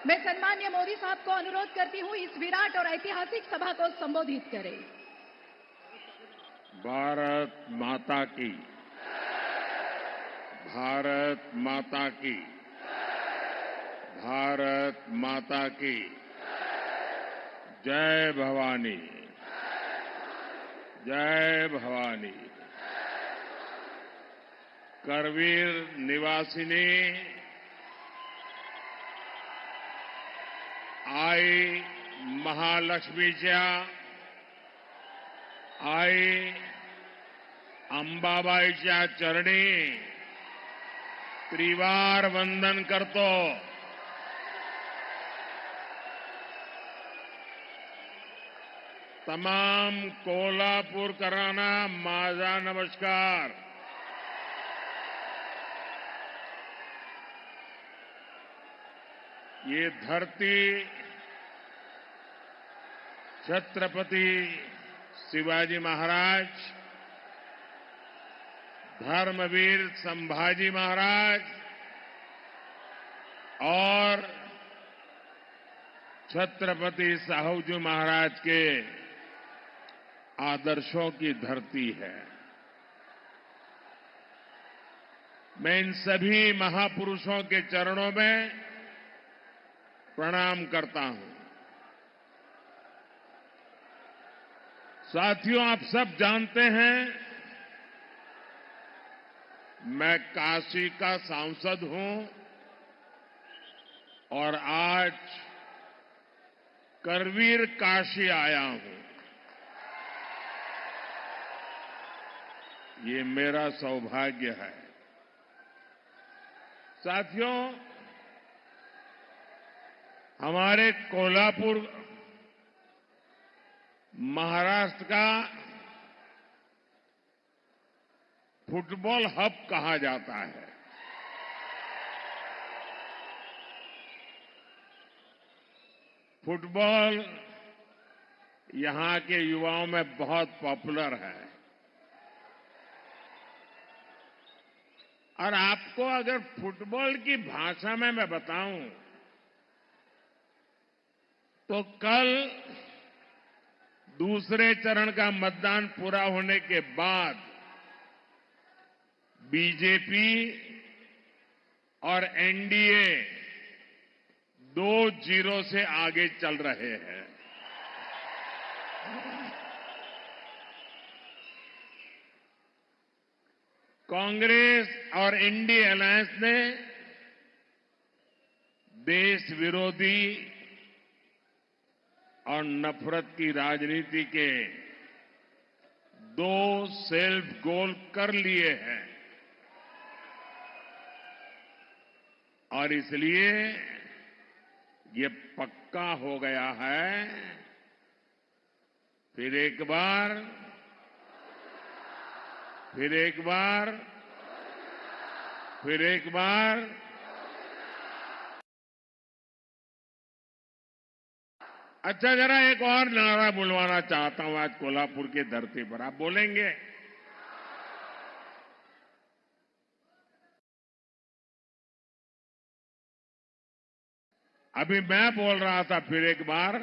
मैं सम्माननीय मोदी साहब को अनुरोध करती हूं इस विराट और ऐतिहासिक सभा को संबोधित करें। भारत माता की, भारत माता की, भारत माता की जय भवानी, जय भवानी। करवीर निवासिनी आई महालक्ष्मीच्या, आई अंबाबाईच्या चरणी त्रिवार वंदन करतो। तमाम कोल्हापूरकरांना माझा नमस्कार। ये धरती छत्रपति शिवाजी महाराज, धर्मवीर संभाजी महाराज और छत्रपति साहूजी महाराज के आदर्शों की धरती है। मैं इन सभी महापुरुषों के चरणों में प्रणाम करता हूं। साथियों, आप सब जानते हैं मैं काशी का सांसद हूं और आज करवीर काशी आया हूं। ये मेरा सौभाग्य है। साथियों, हमारे कोल्हापुर महाराष्ट्र का फुटबॉल हब कहा जाता है। फुटबॉल यहां के युवाओं में बहुत पॉपुलर है और आपको अगर फुटबॉल की भाषा में मैं बताऊं तो कल दूसरे चरण का मतदान पूरा होने के बाद बीजेपी और एनडीए 2-0 से आगे चल रहे हैं। कांग्रेस और इंडी अलायंस ने देश विरोधी और नफरत की राजनीति के 2 सेल्फ गोल कर लिए हैं और इसलिए ये पक्का हो गया है फिर एक बार अच्छा, जरा एक और नारा बुलवाना चाहता हूं आज कोल्हापुर की धरती पर। आप बोलेंगे? अभी मैं बोल रहा था फिर एक बार,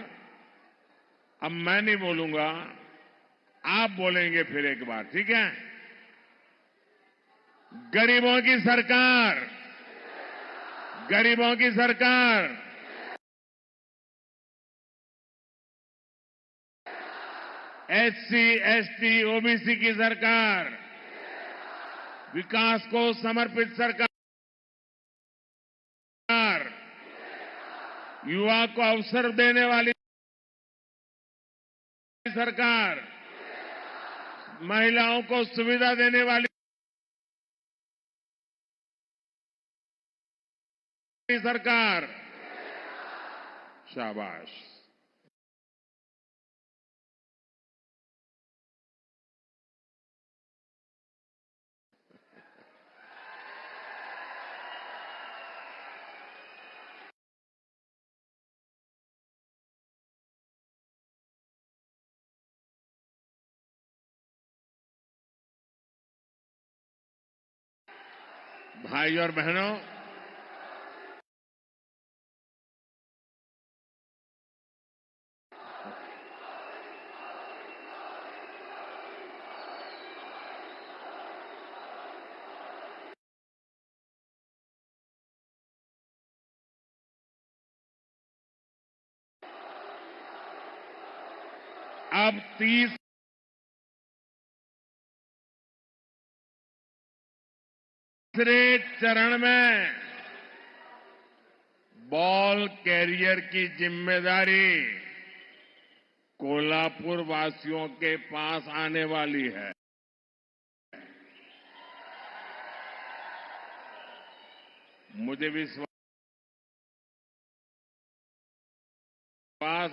अब मैं नहीं बोलूंगा, आप बोलेंगे फिर एक बार, ठीक है? गरीबों की सरकार, गरीबों की सरकार, एससी, एसटी, ओबीसी की सरकार, विकास को समर्पित सरकार, युवा को अवसर देने वाली सरकार, महिलाओं को सुविधा देने वाली सरकार। शाबाश। भाई और बहनों, अब तीसरे चरण में बॉल कैरियर की जिम्मेदारी कोल्हापुर वासियों के पास आने वाली है। मुझे विश्वास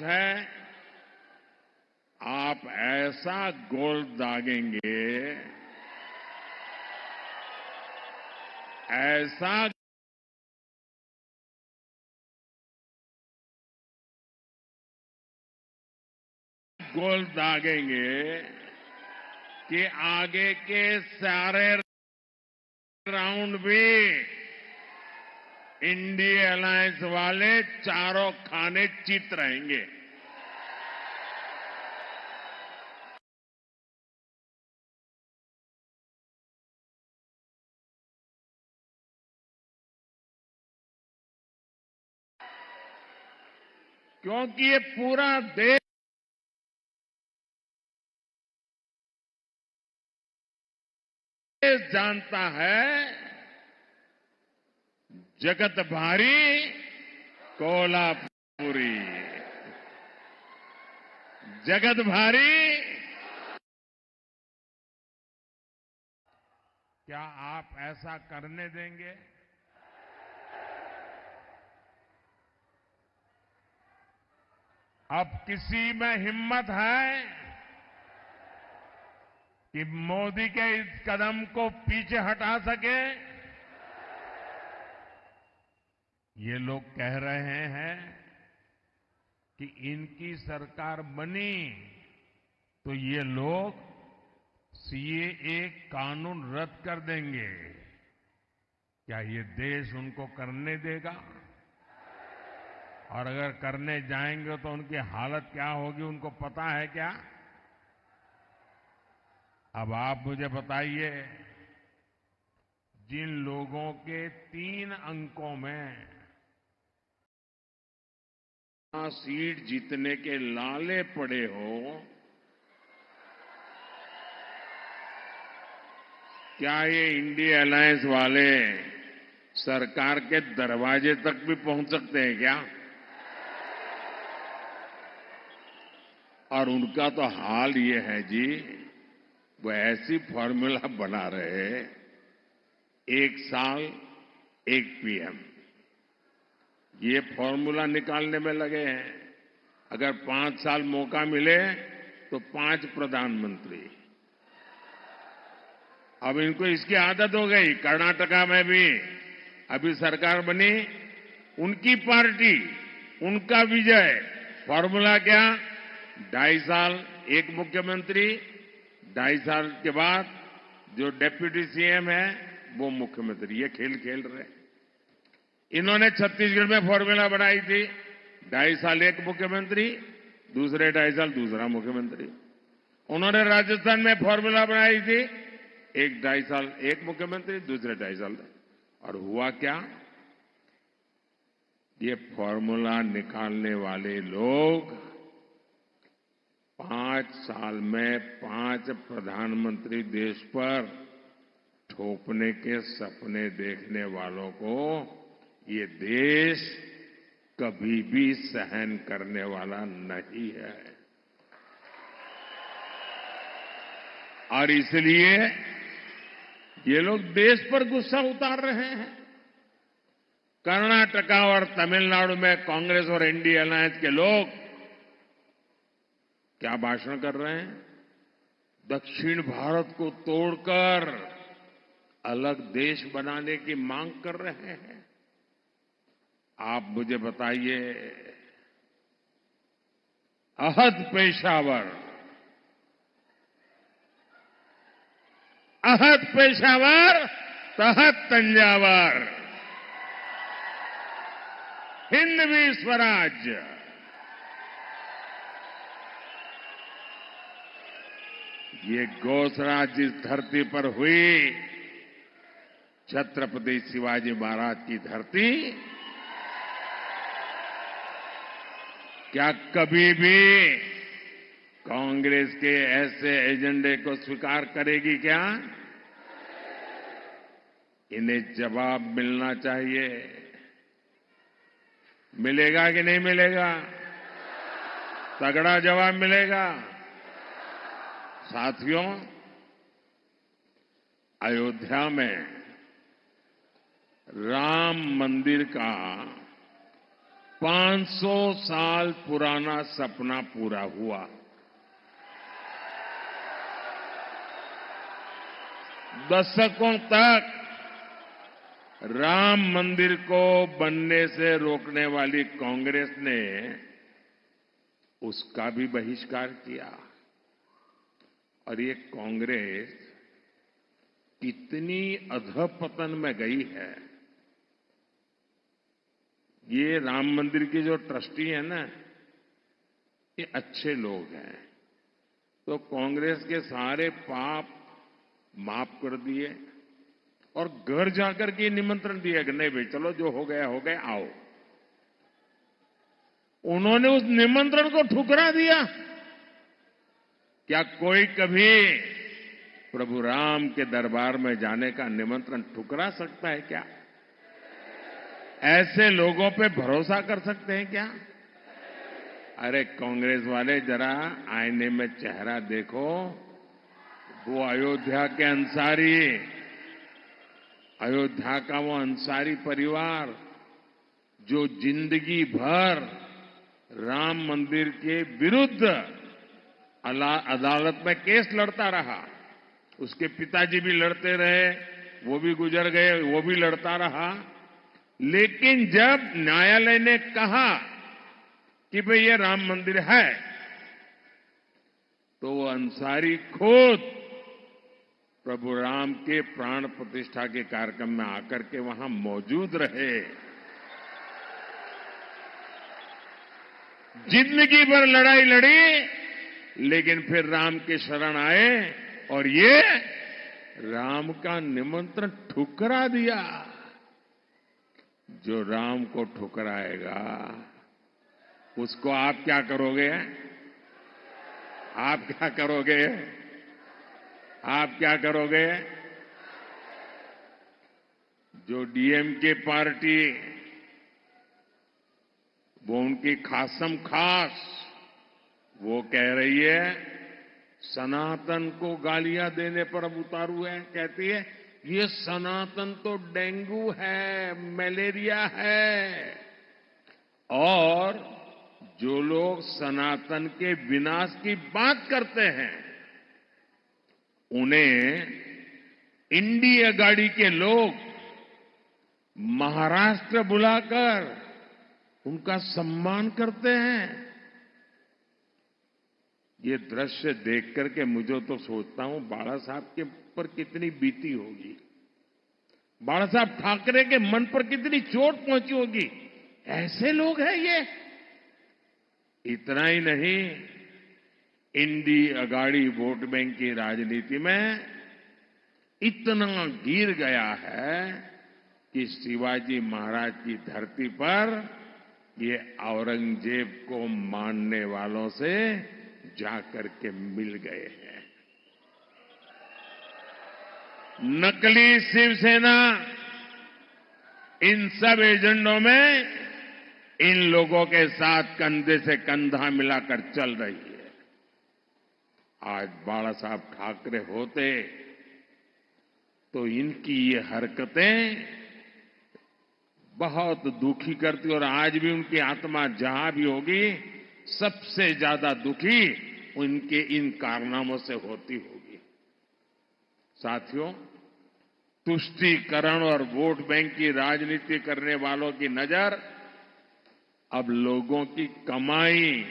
है आप ऐसा गोल दागेंगे, ऐसा गोल दागेंगे कि आगे के सारे राउंड भी इंडिया अलायंस वाले चारों खाने जीत रहेंगे। क्योंकि ये पूरा देश जानता है जगत भारी कोल्हापुरी, जगत भारी। क्या आप ऐसा करने देंगे? अब किसी में हिम्मत है कि मोदी के इस कदम को पीछे हटा सके? ये लोग कह रहे हैं कि इनकी सरकार बनी तो ये लोग सीएए कानून रद्द कर देंगे। क्या ये देश उनको करने देगा? और अगर करने जाएंगे तो उनकी हालत क्या होगी, उनको पता है क्या? अब आप मुझे बताइए, जिन लोगों के 3 अंकों में सीट जीतने के लाले पड़े हो, क्या ये इंडिया अलायंस वाले सरकार के दरवाजे तक भी पहुंच सकते हैं क्या? और उनका तो हाल ये है जी, वो ऐसी फॉर्मूला बना रहे, 1 साल 1 पीएम, ये फॉर्मूला निकालने में लगे हैं। अगर 5 साल मौका मिले तो 5 प्रधानमंत्री। अब इनको इसकी आदत हो गई। कर्नाटका में भी अभी सरकार बनी, उनकी पार्टी, उनका विजय। फॉर्मूला क्या? 2.5 साल 1 मुख्यमंत्री, 2.5 साल के बाद जो डेप्यूटी सीएम है वो मुख्यमंत्री। ये खेल खेल रहे। इन्होंने छत्तीसगढ़ में फॉर्मूला बनाई थी, 2.5 साल 1 मुख्यमंत्री, दूसरे 2.5 साल दूसरा मुख्यमंत्री। उन्होंने राजस्थान में फॉर्मूला बनाई थी, 2.5 साल 1 मुख्यमंत्री, दूसरे 2.5 साल। और हुआ क्या? ये फॉर्मूला निकालने वाले लोग 5 साल में 5 प्रधानमंत्री देश पर थोपने के सपने देखने वालों को ये देश कभी भी सहन करने वाला नहीं है। और इसलिए ये लोग देश पर गुस्सा उतार रहे हैं। कर्नाटका और तमिलनाडु में कांग्रेस और इंडिया अलायंस के लोग क्या भाषण कर रहे हैं? दक्षिण भारत को तोड़कर अलग देश बनाने की मांग कर रहे हैं। आप मुझे बताइए, अहद पेशावर, अहद पेशावर तहत तंजावर, हिंदवी स्वराज्य। ये घोषणा जिस धरती पर हुई, छत्रपति शिवाजी महाराज की धरती, क्या कभी भी कांग्रेस के ऐसे एजेंडे को स्वीकार करेगी क्या? इन्हें जवाब मिलना चाहिए। मिलेगा कि नहीं मिलेगा? तगड़ा जवाब मिलेगा। साथियों, अयोध्या में राम मंदिर का 500 साल पुराना सपना पूरा हुआ। दशकों तक राम मंदिर को बनने से रोकने वाली कांग्रेस ने उसका भी बहिष्कार किया। और ये कांग्रेस कितनी अधपतन में गई है। ये राम मंदिर की जो ट्रस्टी है ना, ये अच्छे लोग हैं, तो कांग्रेस के सारे पाप माफ कर दिए और घर जाकर के निमंत्रण दिया कि नहीं भाई चलो, जो हो गया आओ। उन्होंने उस निमंत्रण को ठुकरा दिया। क्या कोई कभी प्रभु राम के दरबार में जाने का निमंत्रण ठुकरा सकता है क्या? ऐसे लोगों पे भरोसा कर सकते हैं क्या? अरे कांग्रेस वाले, जरा आईने में चेहरा देखो। वो अयोध्या के अंसारी, अयोध्या का वो अंसारी परिवार जो जिंदगी भर राम मंदिर के विरुद्ध अदालत में केस लड़ता रहा। उसके पिताजी भी लड़ते रहे, वो भी गुजर गए, वो भी लड़ता रहा। लेकिन जब न्यायालय ने कहा कि भाई ये राम मंदिर है, तो वो अंसारी खुद प्रभु राम के प्राण प्रतिष्ठा के कार्यक्रम में आकर के वहां मौजूद रहे। जिंदगी भर लड़ाई लड़ी, लेकिन फिर राम के शरण आए और ये राम का निमंत्रण ठुकरा दिया। जो राम को ठुकराएगा उसको आप क्या करोगे? आप क्या करोगे? आप क्या करोगे? जो डीएमके पार्टी, वो उनकी खासम खास वो कह रही है, सनातन को गालियां देने पर अब उतारू है। कहती है ये सनातन तो डेंगू है, मलेरिया है। और जो लोग सनातन के विनाश की बात करते हैं, उन्हें इंडी अगाड़ी के लोग महाराष्ट्र बुलाकर उनका सम्मान करते हैं। ये दृश्य देख करके मुझे तो सोचता हूं बाला साहब के पर कितनी बीती होगी, बाला साहब ठाकरे के मन पर कितनी चोट पहुंची होगी। ऐसे लोग हैं ये। इतना ही नहीं, इंडी अगाड़ी वोट बैंक की राजनीति में इतना गिर गया है कि शिवाजी महाराज की धरती पर ये औरंगजेब को मानने वालों से जाकर के मिल गए हैं। नकली शिवसेना इन सब एजेंडों में इन लोगों के साथ कंधे से कंधा मिलाकर चल रही है। आज बाला साहब ठाकरे होते तो इनकी ये हरकतें बहुत दुखी करती, और आज भी उनकी आत्मा जहां भी होगी सबसे ज्यादा दुखी उनके इन कारनामों से होती होगी। साथियों, तुष्टीकरण और वोट बैंक की राजनीति करने वालों की नजर अब लोगों की कमाई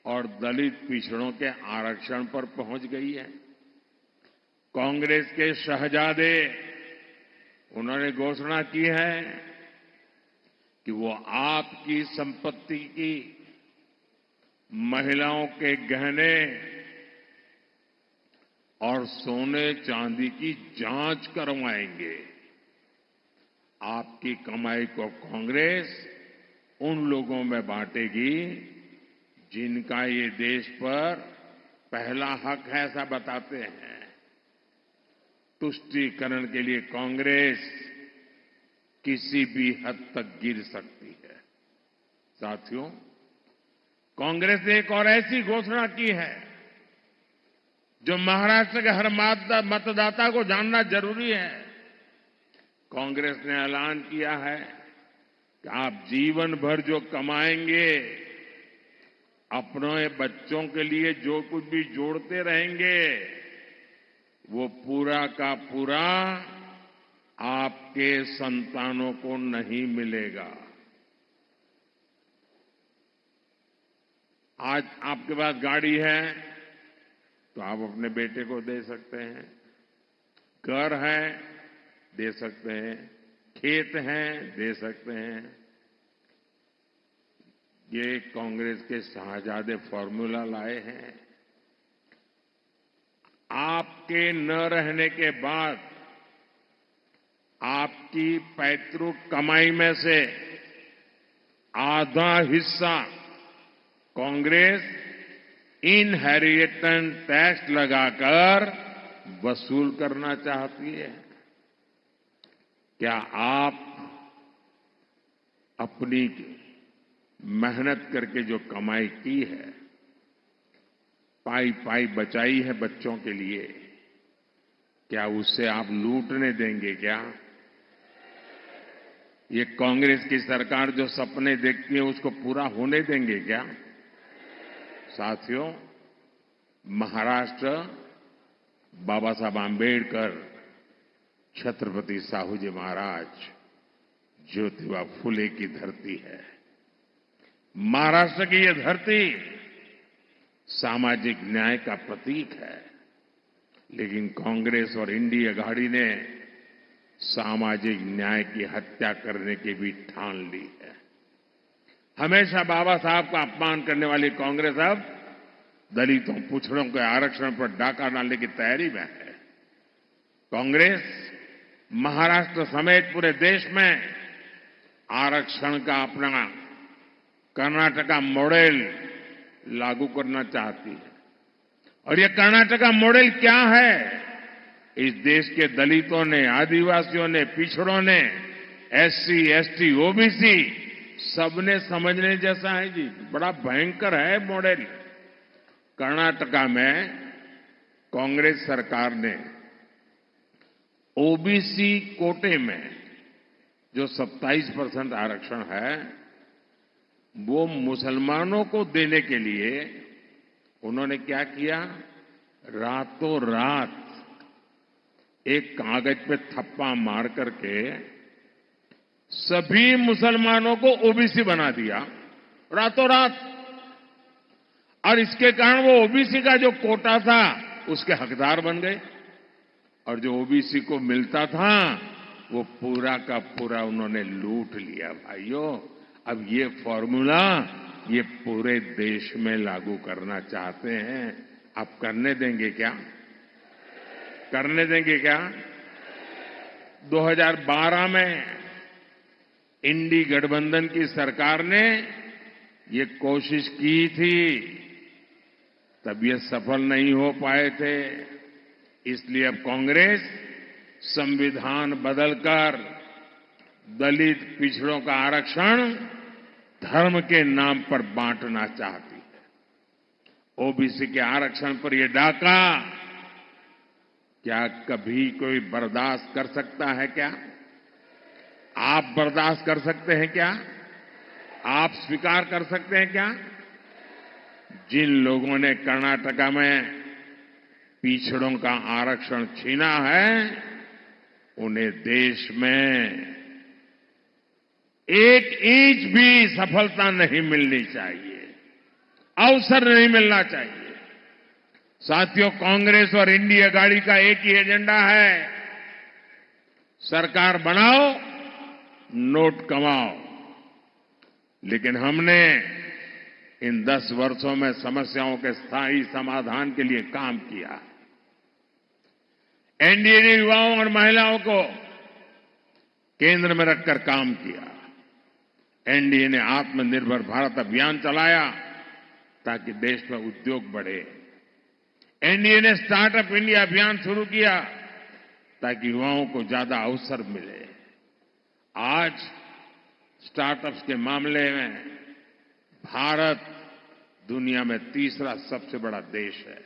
और दलित पिछड़ों के आरक्षण पर पहुंच गई है। कांग्रेस के शहजादे, उन्होंने घोषणा की है कि वो आपकी संपत्ति की, महिलाओं के गहने और सोने चांदी की जांच करवाएंगे। आपकी कमाई को कांग्रेस उन लोगों में बांटेगी जिनका ये देश पर पहला हक है ऐसा बताते हैं। तुष्टीकरण के लिए कांग्रेस किसी भी हद तक गिर सकती है। साथियों, कांग्रेस ने एक और ऐसी घोषणा की है जो महाराष्ट्र के हर मतदाता को जानना जरूरी है। कांग्रेस ने ऐलान किया है कि आप जीवन भर जो कमाएंगे, अपने बच्चों के लिए जो कुछ भी जोड़ते रहेंगे, वो पूरा का पूरा आपके संतानों को नहीं मिलेगा। आज आपके पास गाड़ी है तो आप अपने बेटे को दे सकते हैं, घर है दे सकते हैं, खेत हैं दे सकते हैं। ये कांग्रेस के शाहजादे फॉर्मूला लाए हैं। आपके न रहने के बाद आपकी पैतृक कमाई में से आधा हिस्सा कांग्रेस इनहेरिटेंस टैक्स लगाकर वसूल करना चाहती है। क्या आप अपनी मेहनत करके जो कमाई की है, पाई पाई बचाई है बच्चों के लिए, क्या उससे आप लूटने देंगे क्या? ये कांग्रेस की सरकार जो सपने देखती है उसको पूरा होने देंगे क्या? साथियों, महाराष्ट्र बाबा साहब आंबेडकर, छत्रपति साहू जी महाराज, ज्योतिबा फुले की धरती है। महाराष्ट्र की यह धरती सामाजिक न्याय का प्रतीक है, लेकिन कांग्रेस और इंडिया अघाड़ी ने सामाजिक न्याय की हत्या करने की भी ठान ली है। हमेशा बाबा साहब का अपमान करने वाली कांग्रेस अब दलितों, पिछड़ों के आरक्षण पर डाका डालने की तैयारी में है। कांग्रेस महाराष्ट्र समेत पूरे देश में आरक्षण का अपना कर्नाटका मॉडल लागू करना चाहती है। और ये कर्नाटका मॉडल क्या है? इस देश के दलितों ने, आदिवासियों ने, पिछड़ों ने, एससी, एसटी, ओबीसी सबने समझने जैसा है जी। बड़ा भयंकर है मॉडल। कर्नाटका में कांग्रेस सरकार ने ओबीसी कोटे में जो 27% आरक्षण है, वो मुसलमानों को देने के लिए उन्होंने क्या किया? रातों रात एक कागज पे थप्पा मार करके सभी मुसलमानों को ओबीसी बना दिया, रातों रात। और इसके कारण वो ओबीसी का जो कोटा था उसके हकदार बन गए, और जो ओबीसी को मिलता था वो पूरा का पूरा उन्होंने लूट लिया। भाइयों, अब ये फॉर्मूला ये पूरे देश में लागू करना चाहते हैं। आप करने देंगे क्या? करने देंगे क्या? 2012 में इंडी गठबंधन की सरकार ने ये कोशिश की थी, तब ये सफल नहीं हो पाए थे। इसलिए अब कांग्रेस संविधान बदलकर दलित, पिछड़ों का आरक्षण धर्म के नाम पर बांटना चाहती है। ओबीसी के आरक्षण पर यह डाका क्या कभी कोई बर्दाश्त कर सकता है क्या? आप बर्दाश्त कर सकते हैं क्या? आप स्वीकार कर सकते हैं क्या? जिन लोगों ने कर्नाटका में पिछड़ों का आरक्षण छीना है, उन्हें देश में एक इंच भी सफलता नहीं मिलनी चाहिए, अवसर नहीं मिलना चाहिए। साथियों, कांग्रेस और इंडिया अघाड़ी का एक ही एजेंडा है, सरकार बनाओ, नोट कमाओ। लेकिन हमने इन 10 वर्षों में समस्याओं के स्थायी समाधान के लिए काम किया। एनडीए ने युवाओं और महिलाओं को केंद्र में रखकर काम किया। एनडीए ने आत्मनिर्भर भारत अभियान चलाया ताकि देश में उद्योग बढ़े। एनडीए ने स्टार्टअप इंडिया अभियान शुरू किया ताकि युवाओं को ज्यादा अवसर मिले। आज स्टार्टअप्स के मामले में भारत दुनिया में तीसरा सबसे बड़ा देश है।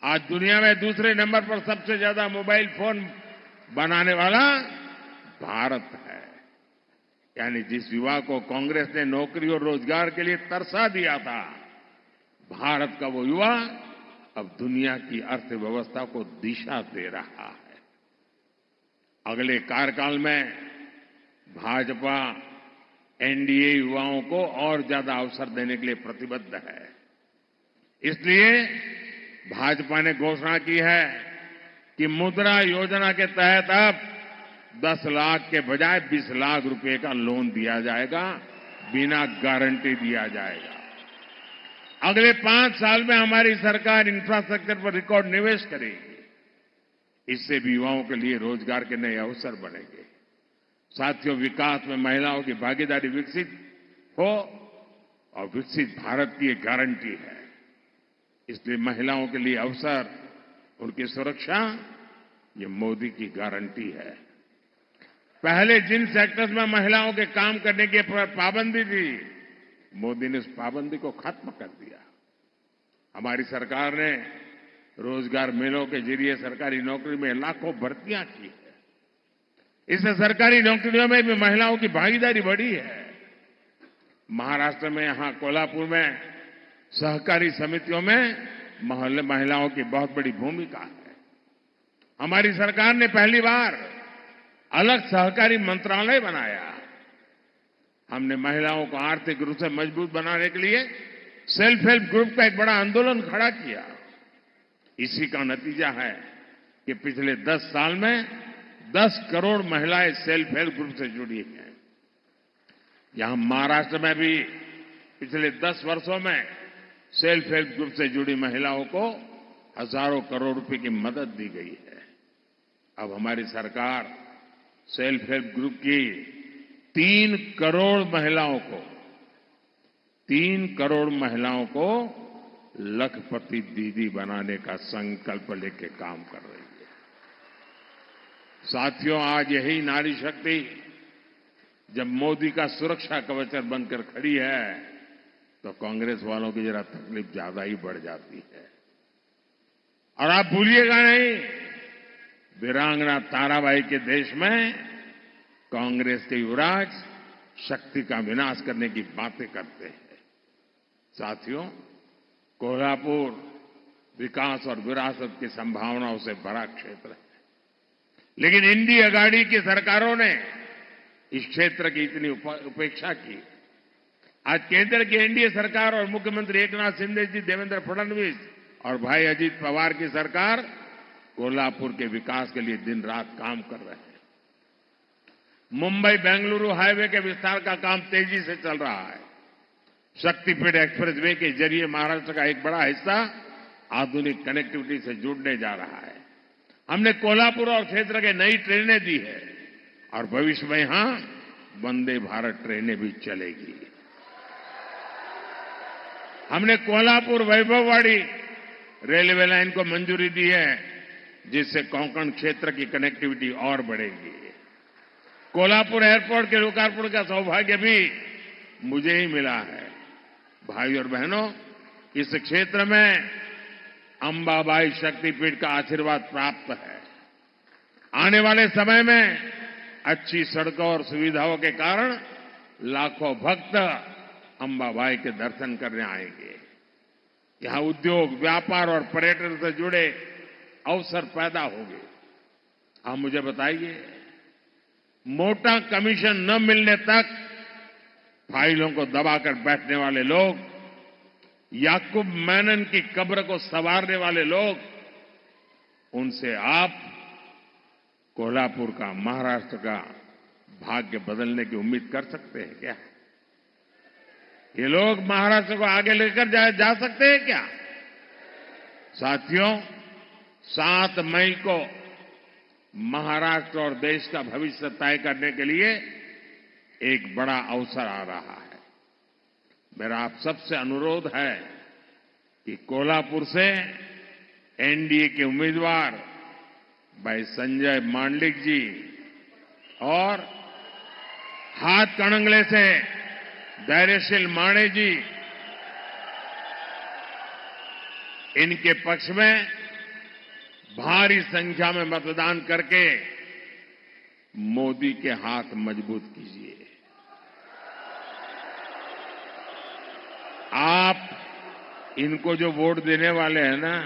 आज दुनिया में दूसरे नंबर पर सबसे ज्यादा मोबाइल फोन बनाने वाला भारत है। यानी जिस युवा को कांग्रेस ने नौकरी और रोजगार के लिए तरसा दिया था, भारत का वो युवा अब दुनिया की अर्थव्यवस्था को दिशा दे रहा है। अगले कार्यकाल में भाजपा एनडीए युवाओं को और ज्यादा अवसर देने के लिए प्रतिबद्ध है। इसलिए भाजपा ने घोषणा की है कि मुद्रा योजना के तहत अब 10 लाख के बजाय 20 लाख रुपए का लोन दिया जाएगा, बिना गारंटी दिया जाएगा। अगले 5 साल में हमारी सरकार इंफ्रास्ट्रक्चर पर रिकॉर्ड निवेश करेगी। इससे भी युवाओं के लिए रोजगार के नए अवसर बनेंगे। साथियों, विकास में महिलाओं की भागीदारी विकसित हो और विकसित भारत की एक गारंटी है। इसलिए महिलाओं के लिए अवसर, उनकी सुरक्षा, ये मोदी की गारंटी है। पहले जिन सेक्टर्स में महिलाओं के काम करने की पाबंदी थी, मोदी ने उस पाबंदी को खत्म कर दिया। हमारी सरकार ने रोजगार मेलों के जरिए सरकारी नौकरी में लाखों भर्तियां की है। इससे सरकारी नौकरियों में भी महिलाओं की भागीदारी बढ़ी है। महाराष्ट्र में, यहां कोल्हापुर में सहकारी समितियों में महिलाओं की बहुत बड़ी भूमिका है। हमारी सरकार ने पहली बार अलग सहकारी मंत्रालय बनाया। हमने महिलाओं को आर्थिक रूप से मजबूत बनाने के लिए सेल्फ हेल्प ग्रुप का एक बड़ा आंदोलन खड़ा किया। इसी का नतीजा है कि पिछले 10 साल में 10 करोड़ महिलाएं सेल्फ हेल्प ग्रुप से जुड़ी हैं। यहां महाराष्ट्र में भी पिछले 10 वर्षों में सेल्फ हेल्प ग्रुप से जुड़ी महिलाओं को हजारों करोड़ रुपए की मदद दी गई है। अब हमारी सरकार सेल्फ हेल्प ग्रुप की 3 करोड़ महिलाओं को लखपति दीदी बनाने का संकल्प लेके काम कर रही है। साथियों, आज यही नारी शक्ति जब मोदी का सुरक्षा कवच बनकर खड़ी है, तो कांग्रेस वालों की जरा तकलीफ ज्यादा ही बढ़ जाती है। और आप भूलिएगा नहीं, वीरांगना ताराबाई के देश में कांग्रेस के युवराज शक्ति का विनाश करने की बातें करते हैं। साथियों, कोल्हापुर विकास और विरासत की संभावनाओं से भरा क्षेत्र है, लेकिन इंडी अगाड़ी की सरकारों ने इस क्षेत्र की इतनी उपेक्षा की। आज केंद्र की एनडीए सरकार और मुख्यमंत्री एकनाथ शिंदे जी, देवेंद्र फडणवीस और भाई अजीत पवार की सरकार कोल्हापुर के विकास के लिए दिन रात काम कर रहे हैं। मुंबई बेंगलुरु हाईवे के विस्तार का काम तेजी से चल रहा है। शक्तिपीठ एक्सप्रेसवे के जरिए महाराष्ट्र का एक बड़ा हिस्सा आधुनिक कनेक्टिविटी से जुड़ने जा रहा है। हमने कोल्हापुर और क्षेत्र के नई ट्रेनें दी है और भविष्य में यहां वंदे भारत ट्रेनें भी चलेगी। हमने कोल्हापुर वैभववाड़ी रेलवे लाइन को मंजूरी दी है, जिससे कोंकण क्षेत्र की कनेक्टिविटी और बढ़ेगी। कोल्हापुर एयरपोर्ट के लोकार्पण का सौभाग्य भी मुझे ही मिला है। भाई और बहनों, इस क्षेत्र में अंबाबाई शक्तिपीठ का आशीर्वाद प्राप्त है। आने वाले समय में अच्छी सड़कों और सुविधाओं के कारण लाखों भक्त अंबाबाई के दर्शन करने आएंगे। यहां उद्योग, व्यापार और पर्यटन से जुड़े अवसर पैदा होंगे। आप मुझे बताइए, मोटा कमीशन न मिलने तक फाइलों को दबाकर बैठने वाले लोग, याकूब मेनन की कब्र को संवारने वाले लोग, उनसे आप कोल्हापुर का, महाराष्ट्र का भाग्य बदलने की उम्मीद कर सकते हैं क्या? ये लोग महाराष्ट्र को आगे लेकर जा सकते हैं क्या? साथियों, 7 मई को महाराष्ट्र और देश का भविष्य तय करने के लिए एक बड़ा अवसर आ रहा है। मेरा आप सबसे अनुरोध है कि कोल्हापुर से एनडीए के उम्मीदवार भाई संजय मांडलिक जी और हाथ कणंगले से धैर्यशील माणे जी, इनके पक्ष में भारी संख्या में मतदान करके मोदी के हाथ मजबूत कीजिए। आप इनको जो वोट देने वाले हैं ना,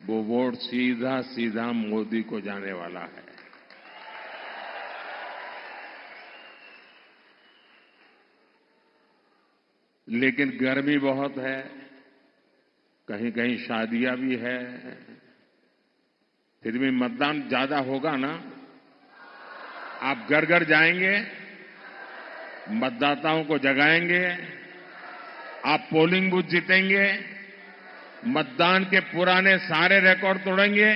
वो वोट सीधा सीधा मोदी को जाने वाला है। लेकिन गर्मी बहुत है, कहीं कहीं शादियां भी है, फिर भी मतदान ज्यादा होगा ना। आप घर घर जाएंगे, मतदाताओं को जगाएंगे, आप पोलिंग बूथ जीतेंगे, मतदान के पुराने सारे रिकॉर्ड तोड़ेंगे,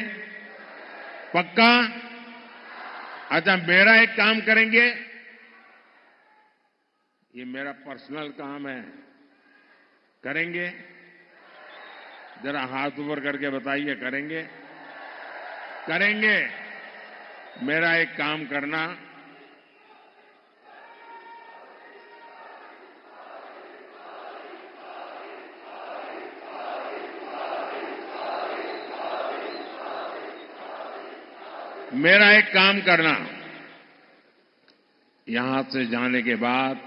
पक्का? अच्छा, मेरा एक काम करेंगे, ये मेरा पर्सनल काम है, करेंगे? जरा हाथ ऊपर करके बताइए, करेंगे? करेंगे? मेरा एक काम करना, मेरा एक काम करना, यहां से जाने के बाद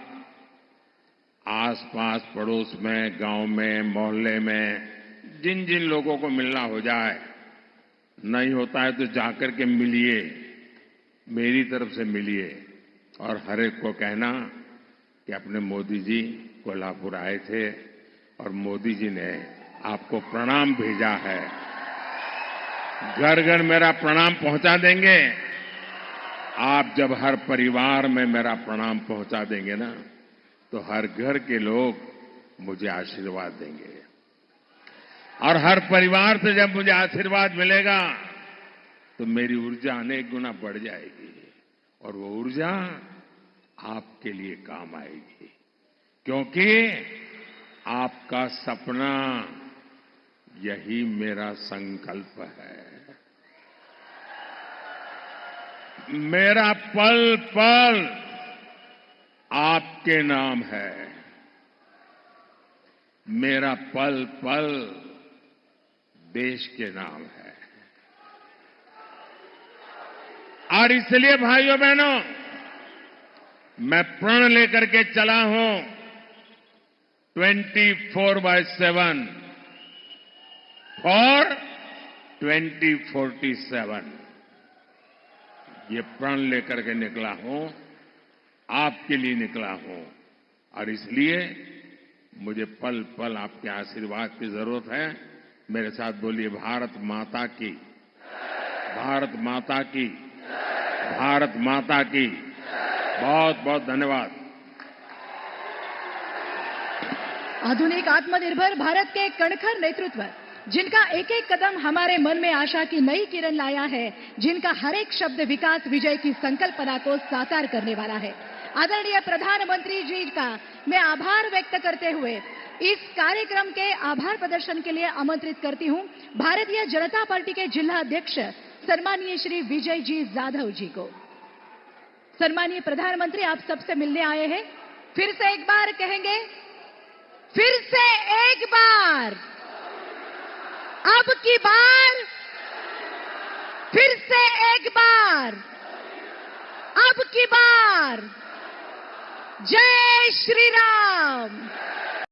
आसपास पड़ोस में, गांव में, मोहल्ले में जिन जिन लोगों को मिलना हो जाए, नहीं होता है तो जाकर के मिलिए, मेरी तरफ से मिलिए और हर एक को कहना कि अपने मोदी जी कोल्हापुर आए थे और मोदी जी ने आपको प्रणाम भेजा है। घर घर मेरा प्रणाम पहुंचा देंगे। आप जब हर परिवार में मेरा प्रणाम पहुंचा देंगे ना, तो हर घर के लोग मुझे आशीर्वाद देंगे और हर परिवार से जब मुझे आशीर्वाद मिलेगा तो मेरी ऊर्जा अनेक गुना बढ़ जाएगी और वो ऊर्जा आपके लिए काम आएगी, क्योंकि आपका सपना यही मेरा संकल्प है। मेरा पल पल आपके नाम है, मेरा पल पल देश के नाम है। और इसलिए भाइयों बहनों, मैं प्रण लेकर के चला हूं 24/7 फॉर 2047। ये प्रण लेकर के निकला हूं, आपके लिए निकला हूं और इसलिए मुझे पल पल आपके आशीर्वाद की जरूरत है। मेरे साथ बोलिए, भारत माता की, भारत माता की, भारत माता की। बहुत बहुत धन्यवाद। आधुनिक आत्मनिर्भर भारत के कणखर नेतृत्व, जिनका एक एक कदम हमारे मन में आशा की नई किरण लाया है, जिनका हर एक शब्द विकास विजय की संकल्पना को साकार करने वाला है, आदरणीय प्रधानमंत्री जी का मैं आभार व्यक्त करते हुए इस कार्यक्रम के आभार प्रदर्शन के लिए आमंत्रित करती हूं भारतीय जनता पार्टी के जिला अध्यक्ष सम्मानीय श्री विजय जी जाधव जी को। सम्मानीय प्रधानमंत्री, आप सबसे मिलने आए हैं। फिर से एक बार कहेंगे, फिर से एक बार, अब की बार, फिर से एक बार, अब की बार, जय श्री राम।